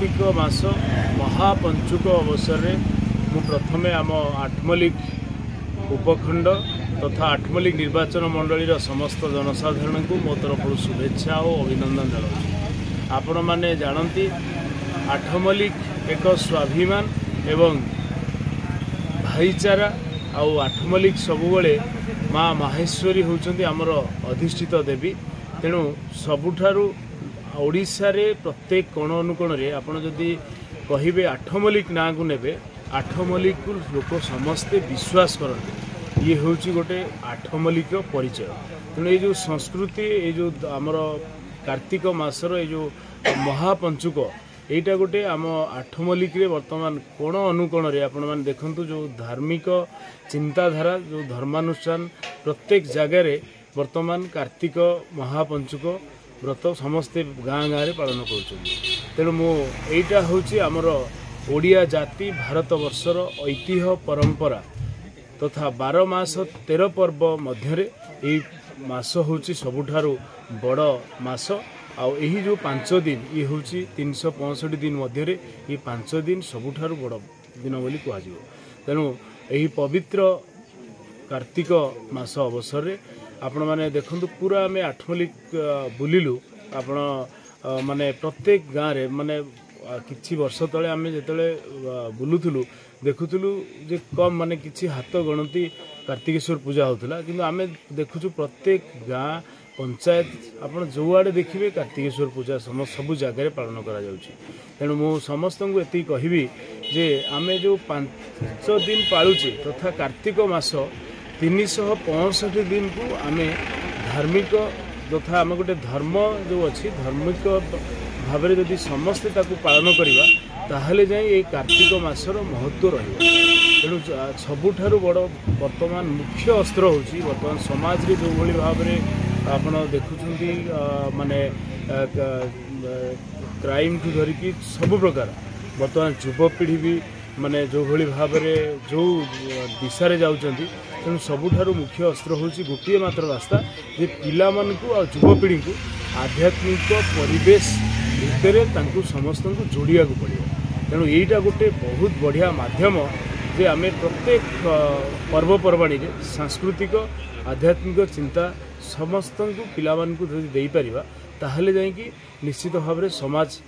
कार्तिक मास महापंचुक अवसर में मु प्रथमे आम आठमल्लिक उपखंड तथा आठमल्लिक निर्वाचन मंडली समस्त जनसाधारण को मो तरफ शुभेच्छा और अभिनंदन जनाऊँ। आपण मैंने जानती आठमल्लिक एक स्वाभिमान एवं भाईचारा आउ आठमल्लिक सबुबले माँ माहेश्वरी होउचंती आमर अधिष्ठित देवी। तेणु सबुठारु ओडिशा रे प्रत्येक कोण अनुकोण रे आपण जदि कहिबे आठमल्लिक ना को नेबे आठमल्लिक को लोक समस्ते विश्वास करते। ये होउची गोटे आठमल्लिक परिचय। तेणु ये जो संस्कृति ये जो आमर कार्तिक मासर ये जो महापंचुक एटा गोटे आम आठमल्लिक रे वर्तमान कोण अनुकोण रे आपण माने देखंतु जो धार्मिक चिंताधारा जो धर्मानुष्ठान प्रत्येक जगार वर्तमान कार्तिक महापंचुक व्रत समस्ते गाँ गाँव पालन कर। तेणु मोटा हूँ आमर ओडिया जाति भारत वर्षर ऐतिह्य परंपरा तथा 12 मास 13 पर्व मध्य मास हूँ सबुठारु बड़ मास। आउ यही जो 5 दिन ये हूँ 365 दिन मध्य ये 5 दिन सबुठारु बड़ दिन बोली कह। तेणु यही पवित्र कार्तिक मास अवसर रे आपण माने देखंतु पूरा आम आठमल्लिक बुलिलु। आपण माने प्रत्येक गाँव रे माने किछि वर्ष तले आम जेतले बुलुथुलु देखुथुलु जे कम माने किछि हाथ गणती कार्तिकेश्वर पूजा होतला, किंतु आम देखुछु प्रत्येक गाँ पंचायत आपण जो आड़े देखिए कार्तिकेश्वर पूजा सबु जगह पालन करा जाउछि। तेणु मु समस्त को एति कहबी जे आमे जो 5 दिन पालुचे तथा कार्तिक मास 365 दिन को आमे धार्मिक तथा आम गोटे धर्म जो अच्छी धार्मिक भाव में जदि समस्ते ताकू पालन करवा ताहले जाए ये कार्तिक मासर महत्व रहिबो। तेणु सबुठारु बड़ वर्तमान मुख्य अस्त्र होची वर्तमान समाज रे जो भली भाव में आपण देखुछंती माने क्राइम ठू धरिकी सब प्रकार वर्तमान युवपीढ़ी भी माने जो भली भाव में जो दिशा रे जाउचंती। तेणु सबुठारु मुख्य अस्त्र होची गोटे मात्र रास्ता जे पिला मानकू आ युवपीढ़ी को आध्यात्मिक परिवेश भितर तांकू समस्त को जोड़िया को पड़ो। तेणु यहीटा गोटे बहुत बढ़िया माध्यम जे आमे प्रत्येक पर्वपर्वाणी रे सांस्कृतिक आध्यात्मिक चिंता समस्त को पिला मानकू यदि देई परिबा ताहले जाई कि निश्चित भाव में समाज